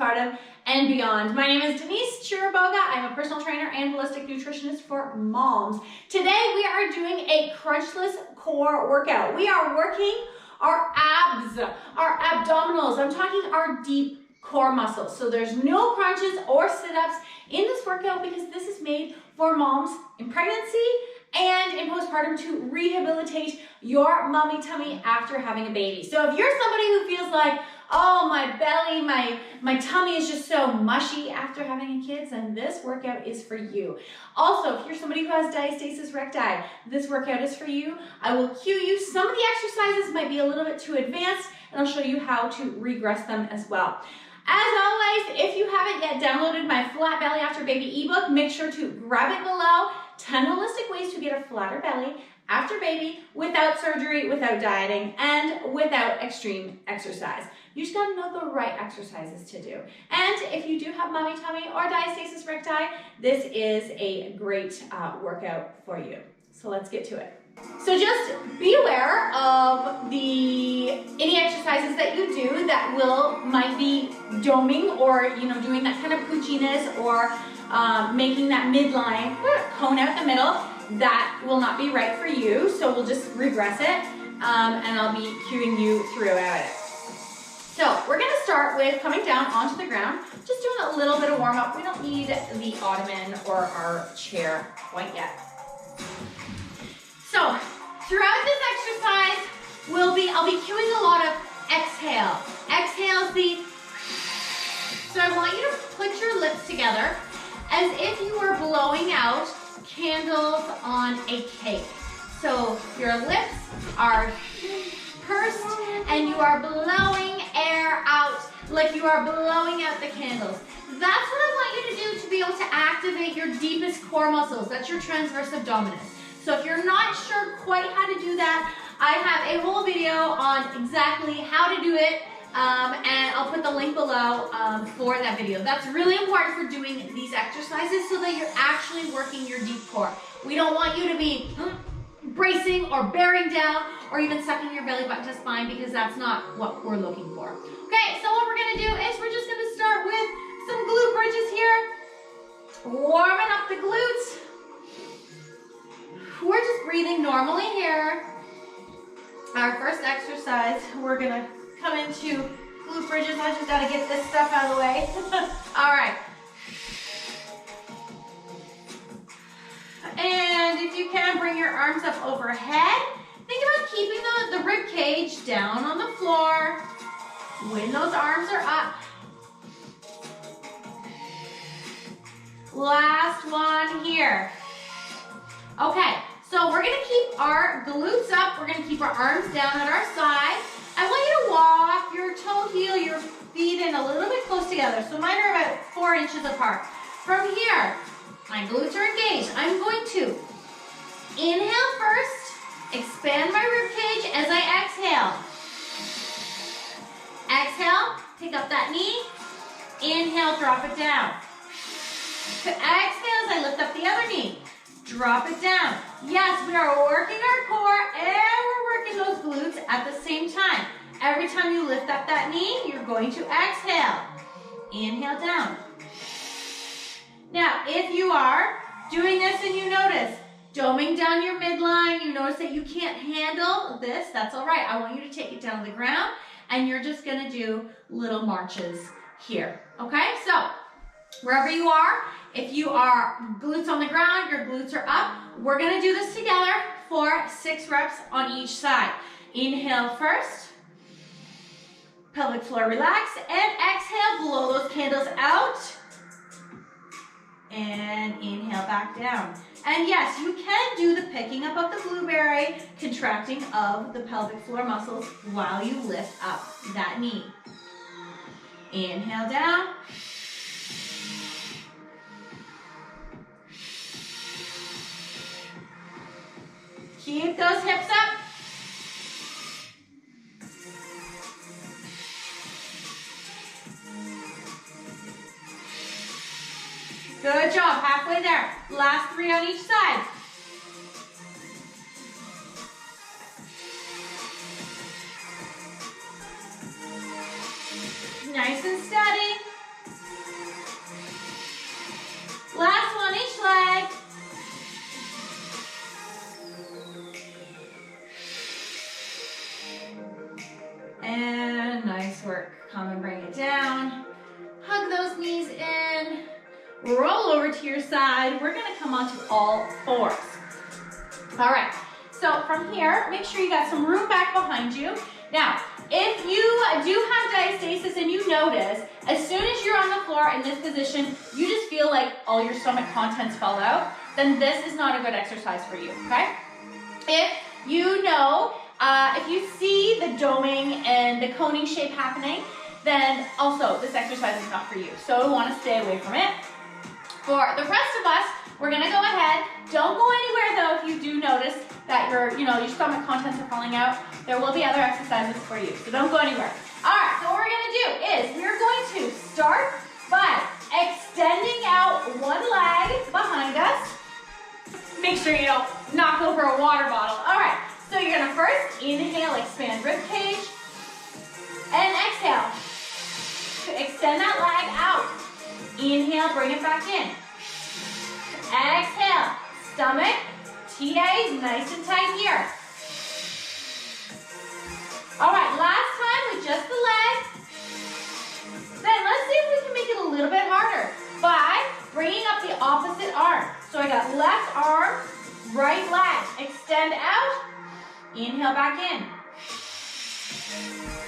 postpartum, and beyond. My name is Denise Chiraboga. I'm a personal trainer and holistic nutritionist for moms. Today we are doing a crunchless core workout. We are working our abs, our abdominals. I'm talking our deep core muscles. So there's no crunches or sit-ups in this workout because this is made for moms in pregnancy and in postpartum to rehabilitate your mommy tummy after having a baby. So if you're somebody who feels like, oh, my belly, my tummy is just so mushy after having a kid, then this workout is for you. Also, if you're somebody who has diastasis recti, this workout is for you. I will cue you. Some of the exercises might be a little bit too advanced, and I'll show you how to regress them as well. As always, if you haven't yet downloaded my Flat Belly After Baby ebook, make sure to grab it below. 10 holistic ways to get a flatter belly after baby without surgery, without dieting, and without extreme exercise. You just gotta know the right exercises to do. And if you do have mommy tummy or diastasis recti, this is a great workout for you. So let's get to it. So just be aware of any exercises that you do that might be doming or doing that kind of poochiness or making that midline cone out the middle. That will not be right for you. So we'll just regress it and I'll be cueing you throughout it. So we're gonna start with coming down onto the ground, just doing a little bit of warm up. We don't need the ottoman or our chair quite yet. So throughout this exercise, I'll be cueing a lot of exhale. Exhale is so I want you to put your lips together as if you were blowing out candles on a cake. So your lips are pursed and you are blowing air out like you are blowing out the candles. That's what I want you to do to be able to activate your deepest core muscles. That's your transverse abdominis. So if you're not sure quite how to do that, I have a whole video on exactly how to do it, and I'll put the link below for that video. That's really important for doing these exercises so that you're actually working your deep core. We don't want you to be bracing or bearing down or even sucking your belly button to spine because that's not what we're looking for. Okay, so what we're gonna do is we're just gonna start with some glute bridges here, warming up the glutes. We're just breathing normally here. Our first exercise, we're gonna come into glute bridges. I just gotta get this stuff out of the way. All right. And if you can, bring your arms up overhead. Think about keeping the rib cage down on the floor when those arms are up. Last one here. Okay, so we're gonna keep our glutes up. We're gonna keep our arms down at our side. I want you to walk your toe heel, your feet in a little bit close together. So mine are about 4 inches apart. From here, my glutes are engaged. I'm going to inhale first, expand my rib cage as I exhale. Exhale, pick up that knee. Inhale, drop it down. Exhale as I lift up the other knee. Drop it down. Yes, we are working our core and we're working those glutes at the same time. Every time you lift up that knee, you're going to exhale. Inhale down. Now, if you are doing this and you notice doming down your midline, you notice that you can't handle this, that's all right. I want you to take it down to the ground and you're just gonna do little marches here, okay? So, wherever you are, if you are glutes on the ground, your glutes are up, we're gonna do this together for 6 reps on each side. Inhale first, pelvic floor relax, and exhale, blow those candles out, and inhale back down. And yes, you can do the picking up of the blueberry, contracting of the pelvic floor muscles while you lift up that knee. Inhale down. Keep those hips up. Good job, halfway there. Last 3 on each side. Nice and steady. Nice work. Come and bring it down. Hug those knees in. Roll over to your side. We're gonna come onto all fours. All right, so from here, make sure you got some room back behind you. Now, if you do have diastasis and you notice, as soon as you're on the floor in this position, you just feel like all your stomach contents fell out, then this is not a good exercise for you, okay? If you know, if you see the doming and the coning shape happening, then also this exercise is not for you. So you want to stay away from it. For the rest of us, we're gonna go ahead. Don't go anywhere though if you do notice that your stomach contents are falling out. There will be other exercises for you, so don't go anywhere. All right, so what we're gonna do is we're going to start by extending out one leg behind us. Make sure you don't knock over a water bottle. All right, so you're gonna first inhale, expand ribcage, and exhale. Extend that leg out. Inhale, bring it back in. Exhale, stomach, TA, nice and tight here. All right, last time with just the leg. Then let's see if we can make it a little bit harder by bringing up the opposite arm. So I got left arm, right leg. Extend out, inhale back in.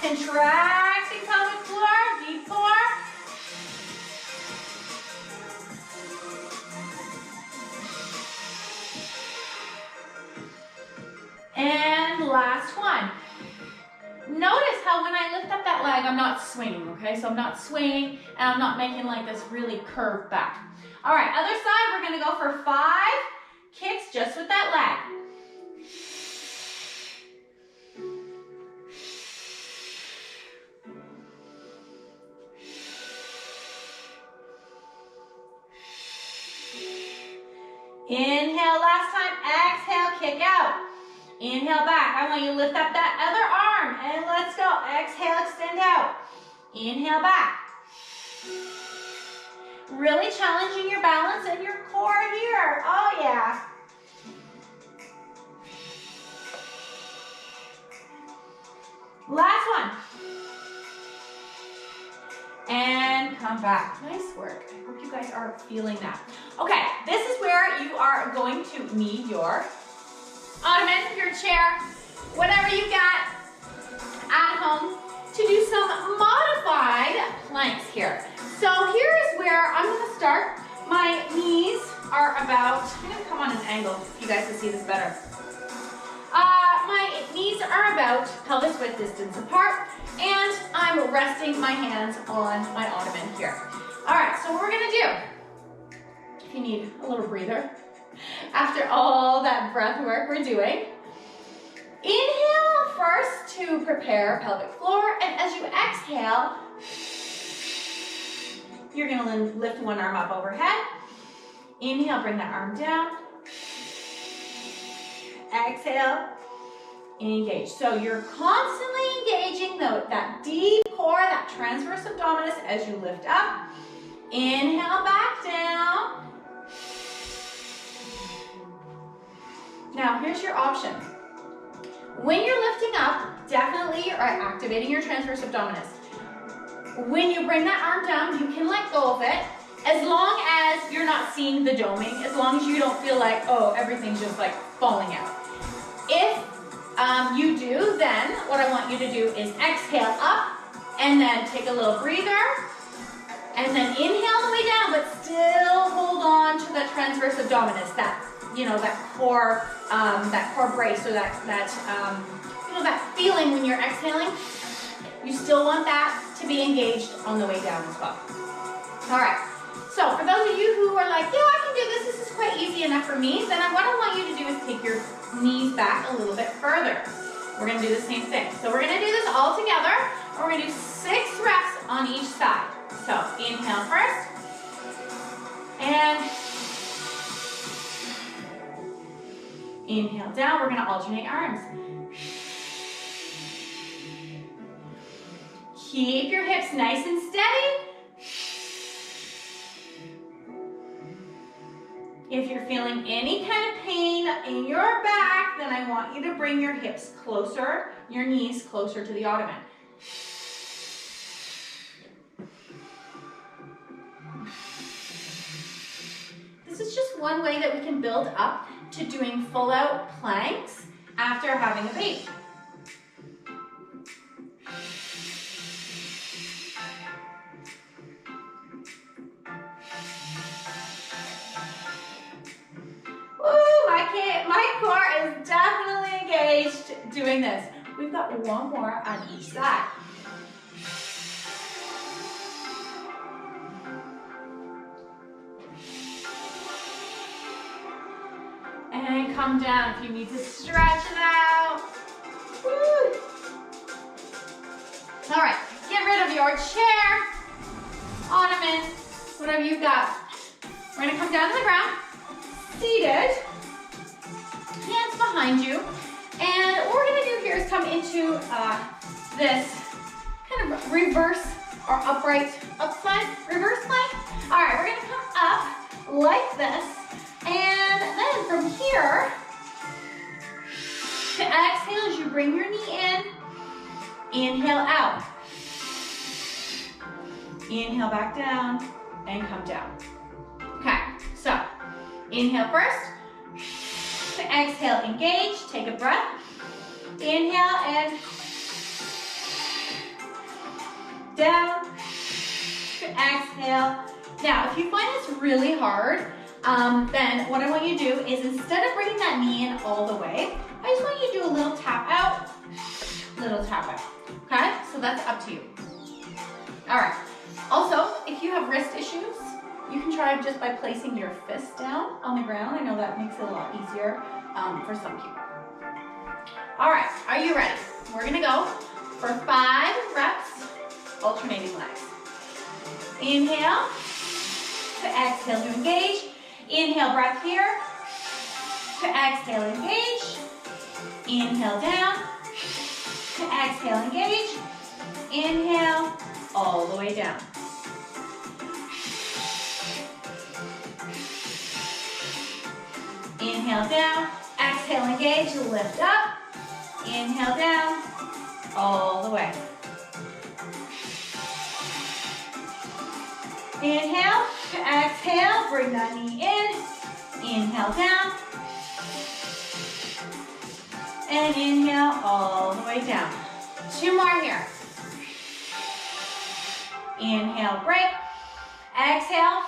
Contracting pelvic floor, deep core. And last one. Notice how when I lift up that leg, I'm not swinging, okay? So I'm not swinging and I'm not making like this really curved back. All right, other side, we're gonna go for 5 kicks just with that leg. Inhale last time, exhale, kick out. Inhale back. I want you to lift up that other arm and let's go. Exhale, extend out. Inhale back. Really challenging your balance and your core here. Oh yeah. Last one. And come back. Nice work. I hope you guys are feeling that. Okay, this is where you are going to need your ottoman, your chair, whatever you got at home to do some modified planks here. So here is where I'm going to start. My knees are about, I'm going to come on an angle so you guys can see this better. My knees are about pelvis width distance apart and I'm resting my hands on my ottoman here. All right, so what we're going to do, if you need a little breather, after all that breath work we're doing, inhale first to prepare pelvic floor, and as you exhale, you're gonna lift one arm up overhead. Inhale, bring that arm down. Exhale, engage. So you're constantly engaging that deep core, that transverse abdominis as you lift up. Inhale, back down. Now, here's your option. When you're lifting up, definitely you're activating your transverse abdominis. When you bring that arm down, you can let go of it, as long as you're not seeing the doming, as long as you don't feel like, oh, everything's just like falling out. If you do, then what I want you to do is exhale up, and then take a little breather, and then inhale the way down, but still hold on to the transverse abdominis, that core brace, so that feeling when you're exhaling, you still want that to be engaged on the way down as well. All right, so for those of you who are like, yeah, I can do this, this is quite easy enough for me, then what I want you to do is take your knees back a little bit further. We're gonna do the same thing. So we're gonna do this all together, and we're gonna do 6 reps on each side. So inhale first, and inhale down. We're gonna alternate arms. Keep your hips nice and steady. If you're feeling any kind of pain in your back, then I want you to bring your hips closer, your knees closer to the ottoman. is just one way that we can build up to doing full out planks after having a baby. Woo, my core is definitely engaged doing this. We've got one more on each side. And come down if you need to stretch it out. Woo. All right, get rid of your chair, ottoman, whatever you've got. We're gonna come down to the ground, seated, hands behind you. And what we're gonna do here is come into this kind of reverse or upright, upside, reverse plank. All right, we're gonna come up like this. And then from here, to exhale as you bring your knee in, inhale out. Inhale back down and come down. Okay, so inhale first, to exhale, engage, take a breath. Inhale and down, to exhale. Now, if you find this really hard, then what I want you to do is instead of bringing that knee in all the way, I just want you to do a little tap out, okay? So that's up to you. All right. Also, if you have wrist issues, you can try just by placing your fist down on the ground. I know that makes it a lot easier for some people. All right, are you ready? We're gonna go for 5 reps, alternating legs. Inhale, to exhale to engage. Inhale, breath here. To exhale, engage. Inhale, down. To exhale, engage. Inhale, all the way down. Inhale, down. Exhale, engage, lift up. Inhale, down, all the way. Inhale, to exhale, bring that knee in. Inhale, down. And inhale, all the way down. 2 more here. Inhale, break. Exhale.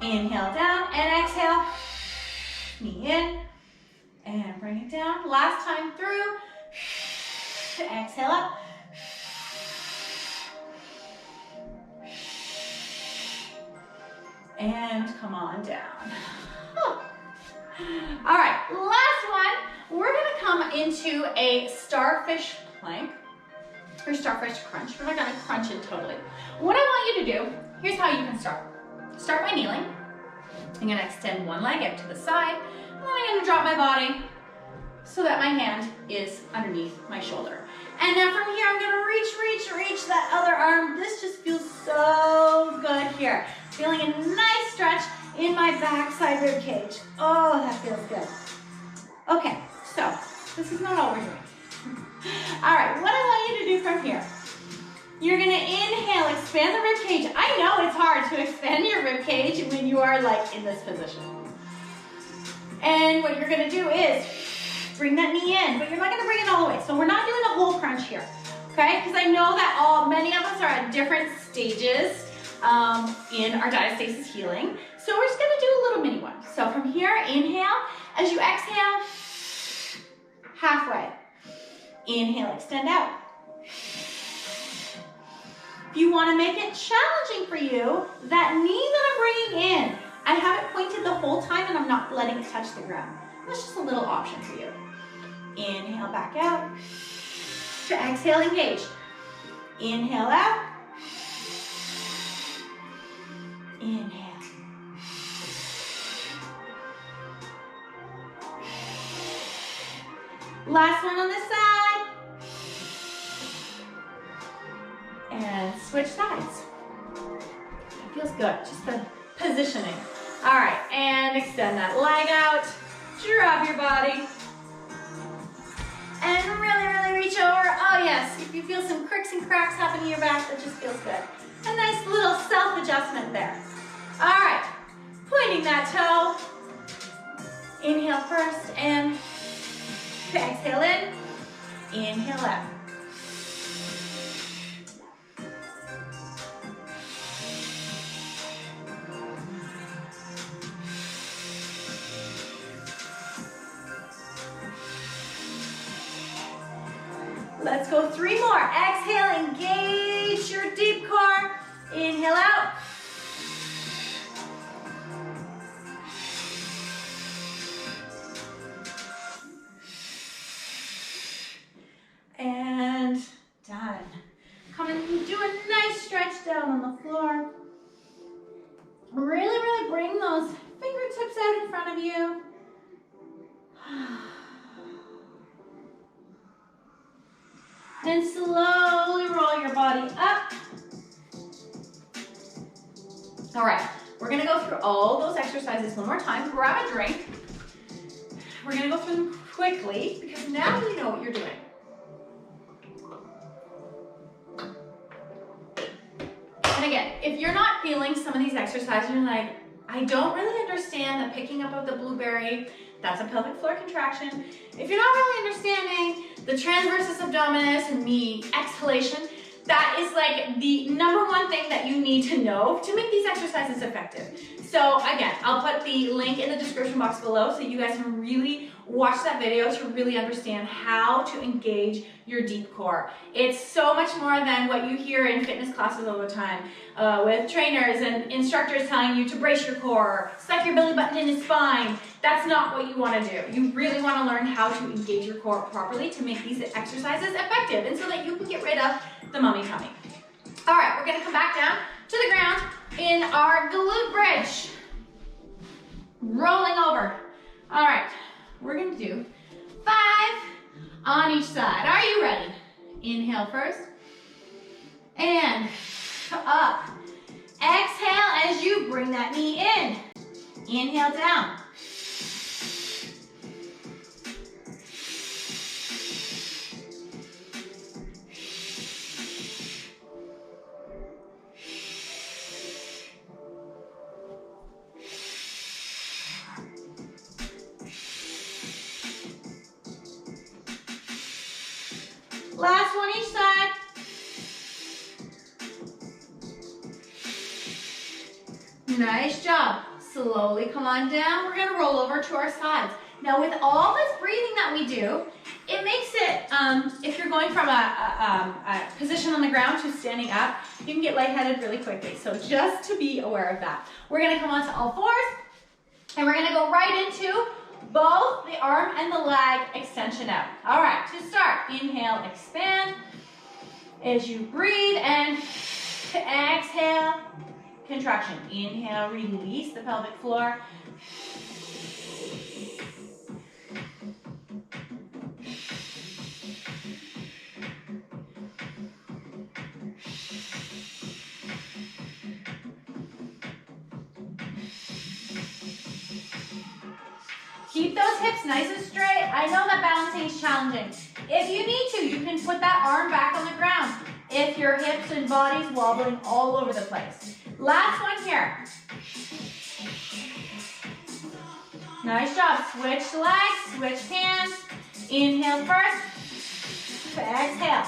Inhale, down, and exhale. Knee in, and bring it down. Last time through. Exhale up. And come on down. All right, last one. We're gonna come into a starfish plank, or starfish crunch. We're not gonna crunch it totally. What I want you to do, here's how you can start. Start by kneeling. I'm gonna extend one leg out to the side, and then I'm gonna drop my body so that my hand is underneath my shoulder. And then from here, I'm gonna reach that other arm. This just feels so good here. Feeling a nice stretch in my backside rib cage. Oh, that feels good. Okay, so this is not all we're doing. All right, what I want you to do from here, you're gonna inhale, expand the rib cage. I know it's hard to expand your rib cage when you are like in this position. And what you're gonna do is bring that knee in, but you're not gonna bring it all the way. So we're not doing a whole crunch here, okay? Because I know that many of us are at different stages in our diastasis healing. So we're just gonna do a little mini one. So from here, inhale. As you exhale, halfway. Inhale, extend out. If you wanna make it challenging for you, that knee that I'm bringing in, I have it pointed the whole time and I'm not letting it touch the ground. That's just a little option for you. Inhale, back out. To exhale, engage. Inhale out. Inhale. Last one on this side. And switch sides. It feels good, just the positioning. All right, and extend that leg out. Drop your body. And really reach over. Oh yes, if you feel some cricks and cracks happening in your back, that just feels good. A nice little self-adjustment there. All right, pointing that toe. Inhale first and exhale in. Inhale out. Let's go 3 more. Exhale, engage your deep core. Inhale out. And done. Come and do a nice stretch down on the floor. Really bring those fingertips out in front of you. And slowly roll your body up. All right, we're gonna go through all those exercises one more time. Grab a drink. We're gonna go through them quickly because now you know what you're doing. And again, if you're not feeling some of these exercises, you're like, I don't really understand the picking up of the blueberry. That's a pelvic floor contraction. If you're not really understanding the transversus abdominis and the exhalation, that is like the #1 thing that you need to know to make these exercises effective. So again, I'll put the link in the description box below so you guys can really watch that video to really understand how to engage your deep core. It's so much more than what you hear in fitness classes all the time with trainers and instructors telling you to brace your core, suck your belly button in your spine. That's not what you want to do. You really want to learn how to engage your core properly to make these exercises effective and so that you can get rid of the mummy tummy. All right, we're going to come back down to the ground in our glute bridge. Rolling over. All right, we're going to do 5 on each side. Are you ready? Inhale first. And up. Exhale as you bring that knee in. Inhale down. Last one each side. Nice job. Slowly come on down. We're gonna roll over to our sides. Now with all this breathing that we do, it makes it, if you're going from a position on the ground to standing up, you can get lightheaded really quickly. So just to be aware of that. We're gonna come onto all fours and we're gonna go right into both the arm and the leg extension out. All right, to start, inhale, expand. As you breathe and exhale, contraction. Inhale, release the pelvic floor. Keep those hips nice and straight. I know that balancing is challenging. If you need to, you can put that arm back on the ground if your hips and body's wobbling all over the place. Last one here. Nice job. Switch legs, switch hands. Inhale first. Exhale.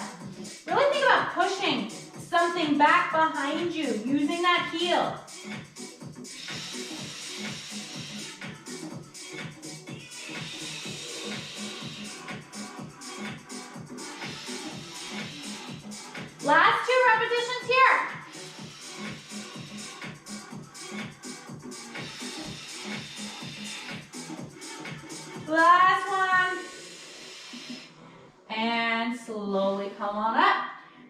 Really think about pushing something back behind you, using that heel. Last 2 repetitions here. Last one. And slowly come on up.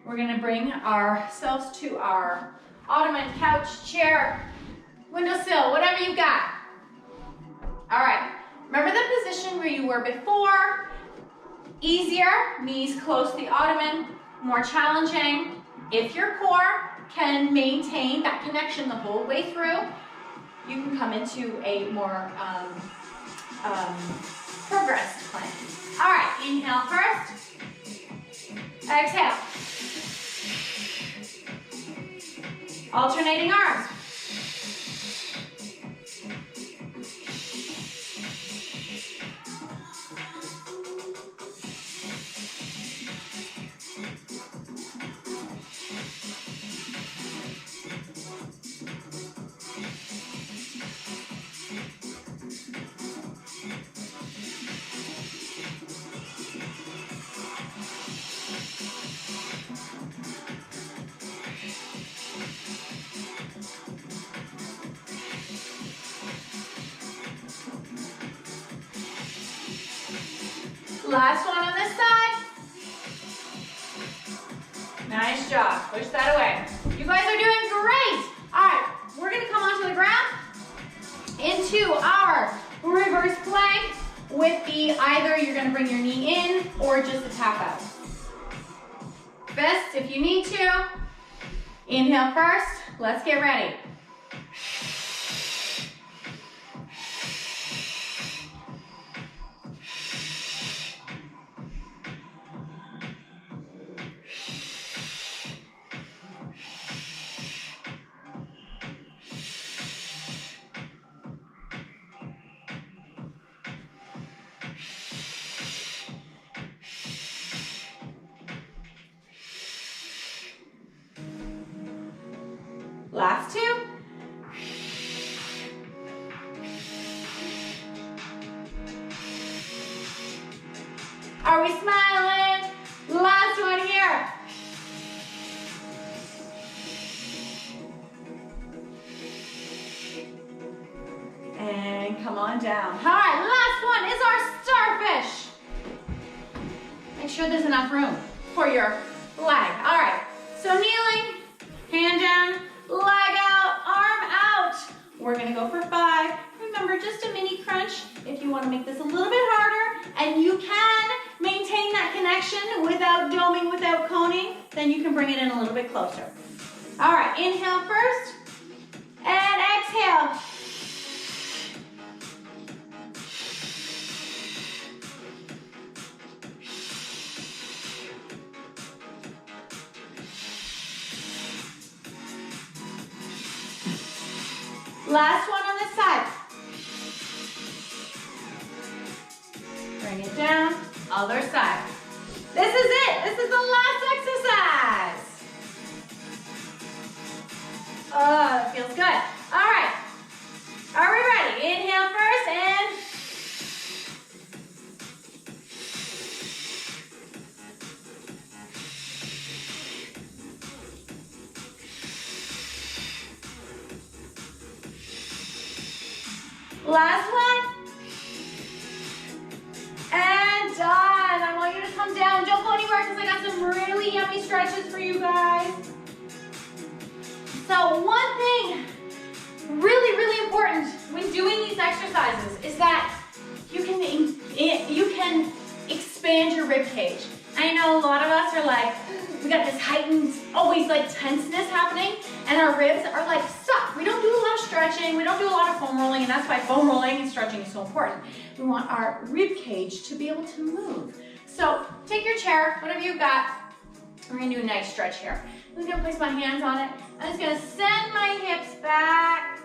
We're gonna bring ourselves to our ottoman, couch, chair, windowsill, whatever you got. All right, remember the position where you were before? Easier, knees close to the ottoman. More challenging. If your core can maintain that connection the whole way through, you can come into a more progressed plank. All right, inhale first. Exhale. Alternating arms. Last one on this side. Nice job. Push that away. You guys are doing great. All right, we're gonna come onto the ground into our reverse plank with the either you're gonna bring your knee in or just a tap out. Fists if you need to. Inhale first. Let's get ready. Last two. Are we smiling? Last one here. And come on down. All right, last one is our starfish. Make sure there's enough room for your leg. All right, so kneeling, hand down, leg out, arm out. We're gonna go for 5. Remember, just a mini crunch. If you wanna make this a little bit harder, and you can maintain that connection without doming, without coning, then you can bring it in a little bit closer. All right, inhale first, and exhale. Last one on this side. Bring it down, other side. This is it. This is the last exercise. Oh, it feels good. All right. Are we ready? Inhale first and last one. And done. I want you to come down. Don't go anywhere because I got some really yummy stretches for you guys. So one thing really, really important when doing these exercises is that you can expand your rib cage. I know a lot of us are like, we got this heightened, always like tenseness happening, and our ribs are like stuck. We don't do a lot of stretching, we don't do a lot of foam rolling, and that's why foam rolling and stretching is so important. We want our rib cage to be able to move. So take your chair, whatever you've got. We're gonna do a nice stretch here. I'm gonna place my hands on it. I'm just gonna send my hips back.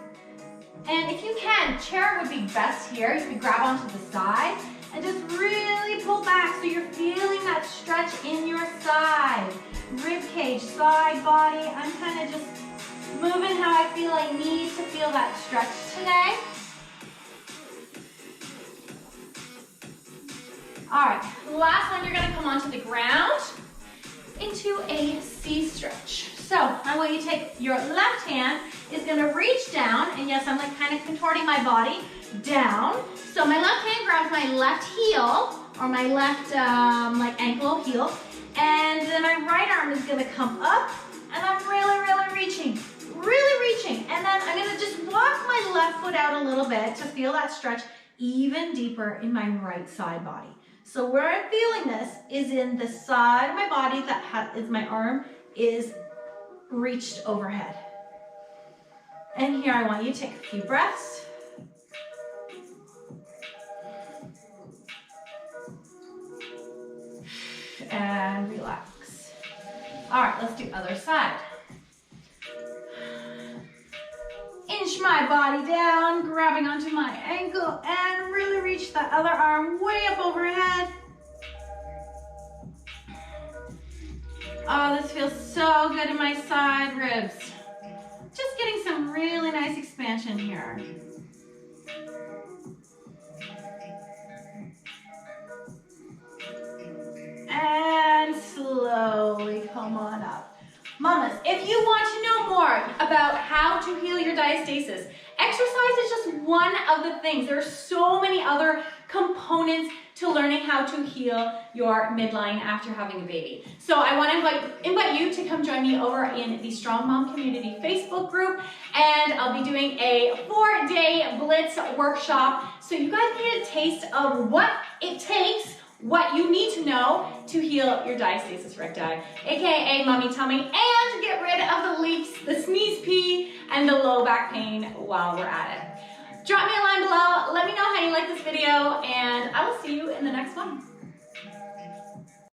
And if you can, chair would be best here. You can grab onto the side and just really pull back so you're feeling that stretch in your side. Rib cage, side, body. I'm kind of just moving how I feel I need to feel that stretch today. All right, last one, you're gonna come onto the ground into a C stretch. So I want you to take your left hand is gonna reach down, and yes, I'm like kind of contorting my body down. So my left hand grabs my left heel, or my left like ankle heel, and then my right arm is gonna come up, and I'm really, really reaching, and then I'm gonna just walk my left foot out a little bit to feel that stretch even deeper in my right side body. So where I'm feeling this is in the side of my body that is my arm is reached overhead. And here I want you to take a few breaths. And relax. All right, let's do other side. Inch my body down, grabbing onto my ankle, and really reach that other arm way up overhead. Oh, this feels so good in my side ribs. Just getting some really nice expansion here. And slowly come on up. Mamas, if you want to know more about how to heal your diastasis, exercise is just one of the things. There are so many other components to learning how to heal your midline after having a baby. So I want to invite you to come join me over in the Strong Mom Community Facebook group, and I'll be doing a 4-day Blitz workshop so you guys can get a taste of what it takes, what you need to know to heal your diastasis recti, aka mommy tummy, and get rid of the leaks, the sneeze pee, and the low back pain while we're at it. Drop me a line below, let me know how you like this video, and I will see you in the next one.